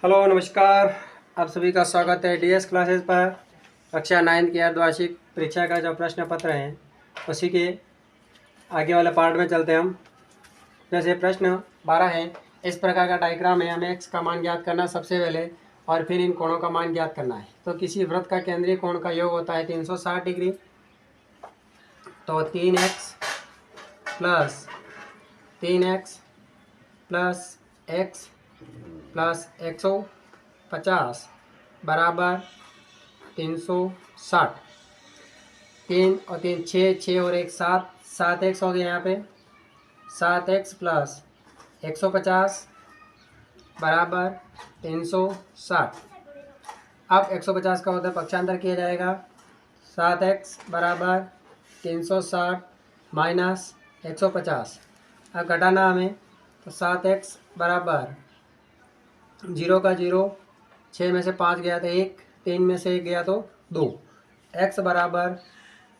Hello नमस्कार। आप सभी का स्वागत है डीएस क्लासेस पर। कक्षा 9 की अर्धवार्षिक परीक्षा का जो प्रश्न पत्र है उसी के आगे वाले पार्ट में चलते हैं हम। जैसे प्रश्न 12 है, इस प्रकार का डायग्राम है, हमें एक्स का मान ज्ञात करना सबसे पहले और फिर इन कोणों का मान ज्ञात करना है। तो किसी वृत्त का केंद्रीय कोण का योग होता है 360 डिग्री। तो 3x plus 3x plus x plus 150 बराबर 360। 3 और 3 6, 6 और 1 7, 7x हो गया यहाँ पे। 7x प्लस 150 बराबर 360। अब 150 का होता है पक्षांतर किया जाएगा। 7x बराबर 360 माइनस 150। अब घटाना हमें, तो 7x बराबर 0 का 0, 6 में से 5 गया तो 1, 3 में से 1 गया तो 2। x बराबर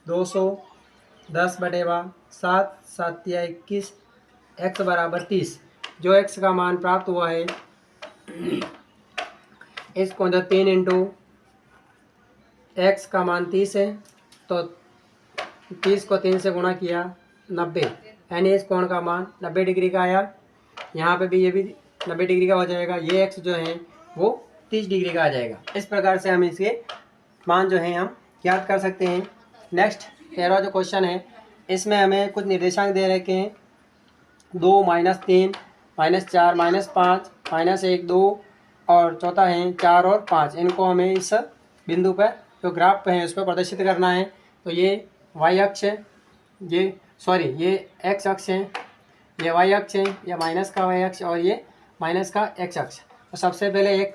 210/7, 7 या 21, x बराबर 30। जो x का मान प्राप्त हुआ है इसको जो 3 इंटू x का मान 30 है, तो 30 को 3 से गुणा किया 90, यानी इस कोण का मान 90 डिग्री का आया। यहाँ पे भी ये भी 90 डिग्री का हो जाएगा। ये x जो है वो 30 डिग्री का आ जाएगा। इस प्रकार से हम इसके मान जो है हम ज्ञात कर सकते हैं। नेक्स्ट 13वां जो क्वेश्चन है, इसमें हमें कुछ निर्देशांक दे रखे हैं, 2 -3 -4 -5 -1 2, और चौथा है 4 और 5। इनको हमें इस बिंदु पर जो ग्राफ है उस पर प्रदर्शित करना है। तो ये y अक्ष है, ये x अक्ष है, ये y अक्ष है, ये माइनस का y अक्ष और ये माइनस का x अक्ष। तो सबसे पहले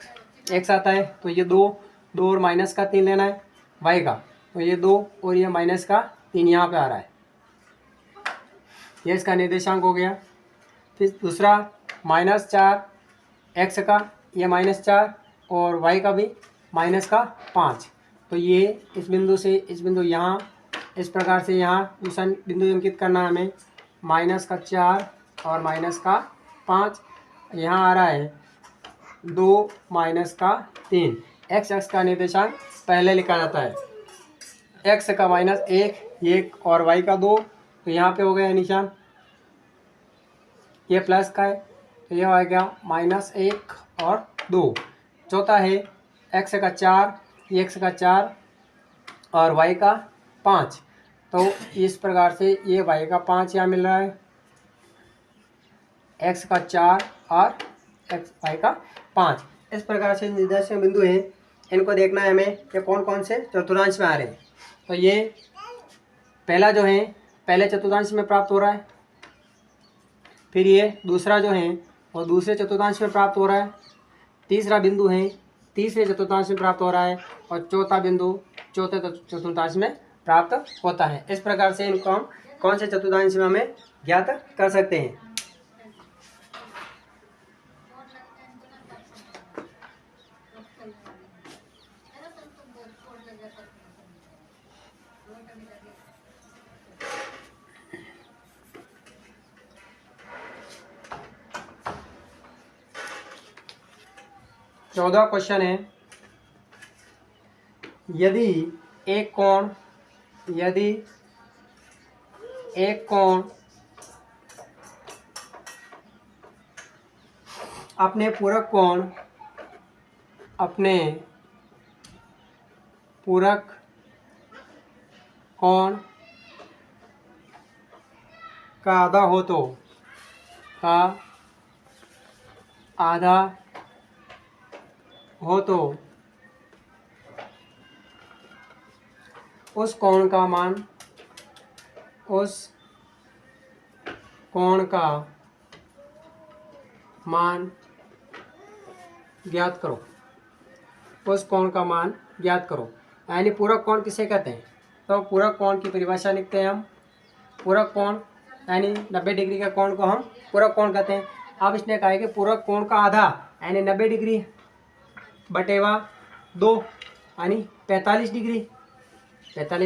x आता है, तो ये 2 और माइनस का 3 लेना है y का। तो ये 2 और ये माइनस का 3 यहाँ पे आ रहा है, ये इसका निर्देशांक हो गया। फिर दूसरा -4 x का, ये -4 और y का भी माइनस का 5। तो ये इस बिंदु से इस बिंदु यहाँ, इस प्रकार से यहाँ दूसरा बिंदु अंकित करना है हमें। -4 और -5 यहाँ आ रहा है 2 -3। x अक्ष का निर्देशांक पहले लिखा जाता है। x का -1 और y का 2, तो यहाँ पे हो गया निशान, ये प्लस का है, तो यह आएगा -1 और 2। चौथा है x का 4, ये x का 4 और y का 5। तो इस प्रकार से ये y का 5 यहाँ मिल रहा है, x का 4 और y का 5। इस प्रकार से निर्देशांक बिंदु हैं, इनको देखना है हमें कि कौन कौन से चतुर्थांश में आ रहे हैं। तो ये पहला जो है पहले चतुर्थांश में प्राप्त हो रहा है, फिर ये दूसरा जो है वो दूसरे चतुर्थांश में प्राप्त हो रहा है, तीसरा बिंदु है तीसरे चतुर्थांश में प्राप्त हो रहा है, और चौथा बिंदु चौथे चतुर्थांश में प्राप्त होता है। इस प्रकार से इनको हम कौन से चतुर्थांश में हमें ज्ञात कर सकते हैं। चौदह क्वेश्चन है, यदि एक कोण अपने पूरक कोण का आधा हो तो उस कोण का मान ज्ञात करो। उस कोण का मान ज्ञात करो, यानी पूरक कोण किसे कहते हैं। तो पूरक कोण की परिभाषा लिखते हैं हम। पूरक कोण यानी 90 डिग्री का कोण को हम पूरक कोण कहते हैं। अब इसने कहा है कि पूरक कोण का आधा यानी 90 डिग्री बटेवा 2 यानी 45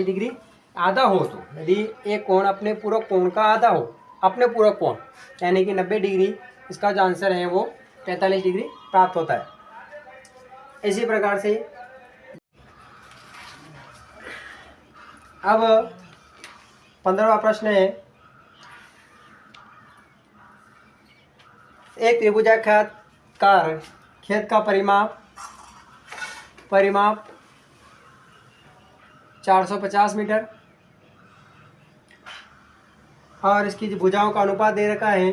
डिग्री आधा हो। तो यदि एक कोण अपने पूरक कोण का आधा हो, अपने पूरक कोण यानी कि 90 डिग्री, इसका जो आंसर है वो 45 डिग्री प्राप्त होता है। इसी प्रकार से अब 15वां प्रश्न है, एक त्रिभुजाकार खेत का परिमाप 450 मीटर और इसकी जो भुजाओं का अनुपात दे रखा है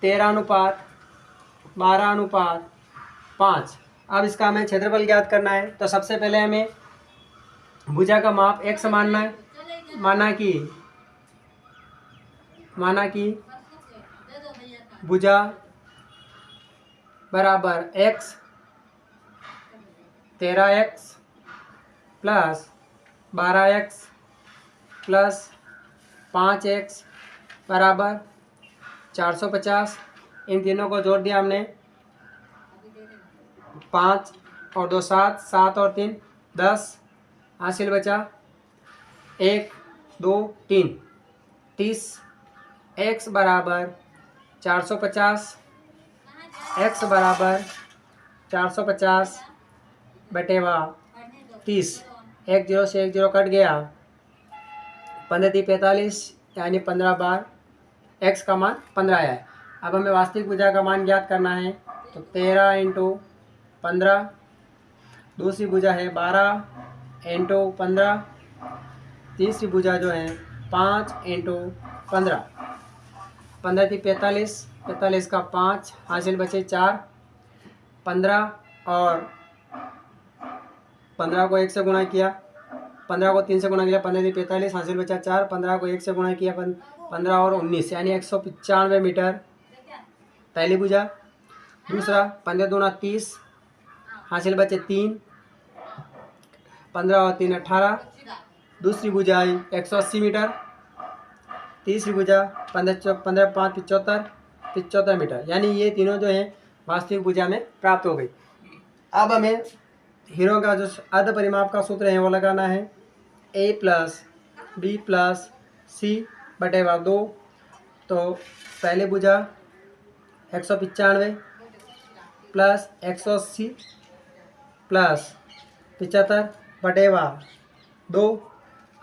13:12:5। अब इसका हमें क्षेत्रफल ज्ञात करना है। तो सबसे पहले हमें भुजा का माप x मानना है। माना कि भुजा बराबर x 13x plus 12x plus 5x बराबर 450। इन तीनों को जोड़ दिया हमने, 5 और 2 7, 7 और 3 10, हासिल बचा 1 2 3 30। x बराबर 450, x बराबर 450 बटेवा 30। 1 0 से 1 0 कट गया, 15×45 यानी 15 बार x का मान 15 आया है। अब हमें वास्तविक भुजा का मान ज्ञात करना है। तो 13 × 15, दूसरी भुजा है 12 × 15, तीसरी भुजा जो है 5 × 15। 15×45, 45 का 5, हासिल बचे 4। 15 और 15 को 1 से गुणा किया, 15 को 3 से गुणा किया, 15×45, हासिल बचा 4। 15 को 1 से गुणा किया, 15 और 19 यानी 195 मीटर पहली भुजा। दूसरा 15 दूना 30, हासिल बचे 3। 15 और 3 18, दूसरी भुजा आई 180 मीटर। तीसरी भुजा 15 5 75 मीटर, यानी ये तीनों जो हैं वास्तविक भुजा में प्राप्त हो गई। अब हमें हीरो का जो अर्ध परिमाप का सूत्र है वो लगाना है, a plus b plus c बटेवा 2। तो पहले भुजा 195 प्लस 180 प्लस 75 बटेवा 2।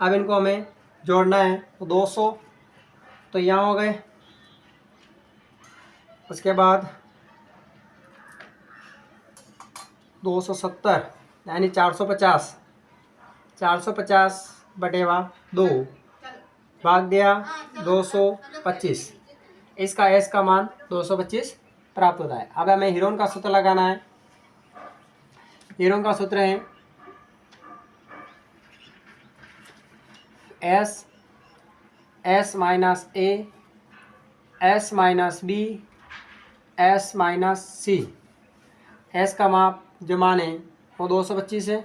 अब इनको हमें जोड़ना है, तो 200 तो यहाँ हो गए। उसके बाद 270 यानी 450 बटेवा 2 भाग दिया 225। इसका s का मान 225 प्राप्त होता है। अब हमें हीरोन का सूत्र लगाना है। हीरोन का सूत्र है s minus a s minus b s minus c। s का माप जो मान है वो 225 है।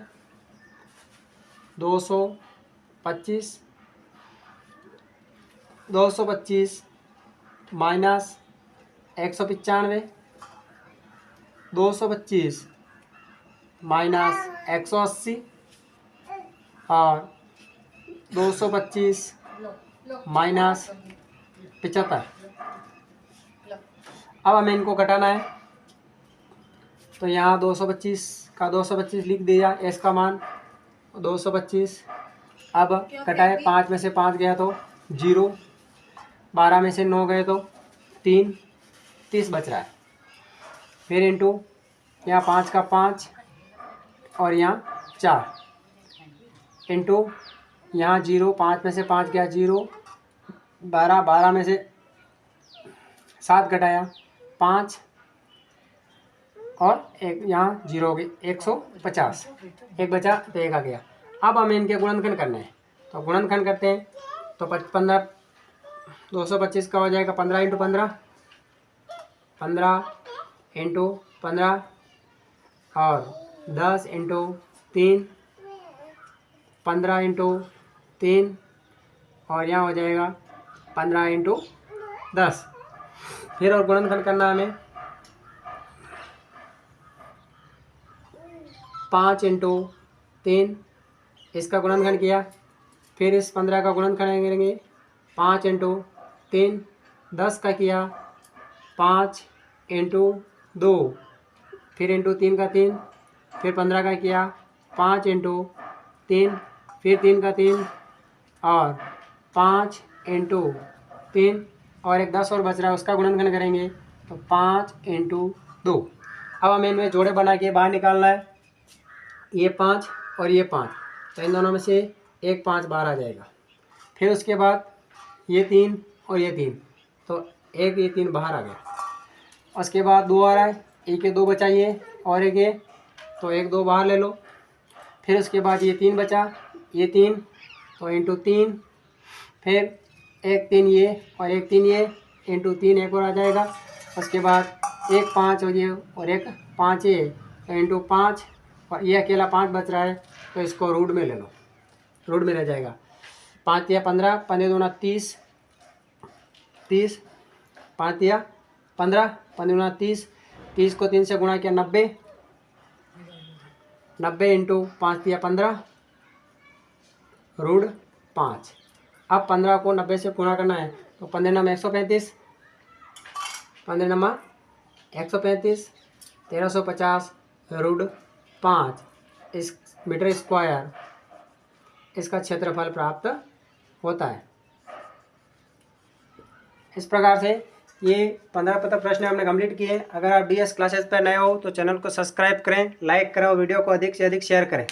225 माइनस 195, 225 माइनस 180 और 225 माइनस 75। अब हमें इनको घटाना है। तो यहाँ 225 का 225 लिख दिया, s का मान 225। अब घटाए, 5 में से 5 गया तो 0, 12 में से 9 गए तो 3, 30 बच रहा है। फिर इंटू यहाँ 5 का 5 और यहाँ 4 इंटू यहाँ 0, 5 में से 5 गया 0, 12 में से 7 घटाया 5 और एक यहाँ 0 हो गई, 150। एक बचा तो 1 आ गया। अब हमें इनके गुणनखंड करने हैं, तो गुणनखंड करते हैं। तो 15 225 का हो जाएगा 15 × 15, 15 × 15 और 10 × 3, 15 × 3 और यहाँ हो जाएगा 15 × 10। फिर और गुणनखंड करना हमें, 5 × 3 इसका गुणनखंड किया। फिर इस 15 का गुणनखंड करेंगे, 5 × 3 10 का किया, 5 × 2 फिर इंटू 3 का 3, फिर 15 का किया 5 इंटू 3, फिर 3 का 3 और 5 इंटू 3 और एक 10 और बच रहा है, उसका गुणनखंड करेंगे तो 5 इंटू 2। अब हमें इनमें जोड़े बना के बाहर निकालना है, ये 5 और ये 5, तो इन दोनों में से एक 5 बाहर आ जाएगा। फिर उसके बाद ये 3 और ये 3, तो एक ये 3 बाहर आ गया। उसके बाद 2 आ रहा है, एक ये 2 बचा ये और एक ये, तो एक 2 बाहर ले लो। फिर उसके बाद ये 3 बचा, ये 3 तो इंटू 3, फिर एक 3 ये और एक 3 ये, इंटू 3 एक और आ जाएगा। उसके बाद एक 5 और ये और एक 5 ये, तो इंटू 5 और ये अकेला 5 बच रहा है, तो इसको रूट में ले लो, रूट में रह जाएगा। 5 या 15, 15 दूना 30, 30, 5 या 15, 15 दूना 30, 30 को 3 से गुणा किया 90, 90 इंटू 5 या 15 रूट 5। अब 15 को 90 से गुणा करना है, तो 15 नम 135, 15 नमा 135, 1350 रूट 5 इस मीटर स्क्वायर इसका क्षेत्रफल प्राप्त होता है। इस प्रकार से ये 15 पत्र प्रश्न हमने कंप्लीट किए। अगर आप DS क्लासेस पर नए हो तो चैनल को सब्सक्राइब करें, लाइक करें और वीडियो को अधिक से अधिक शेयर करें।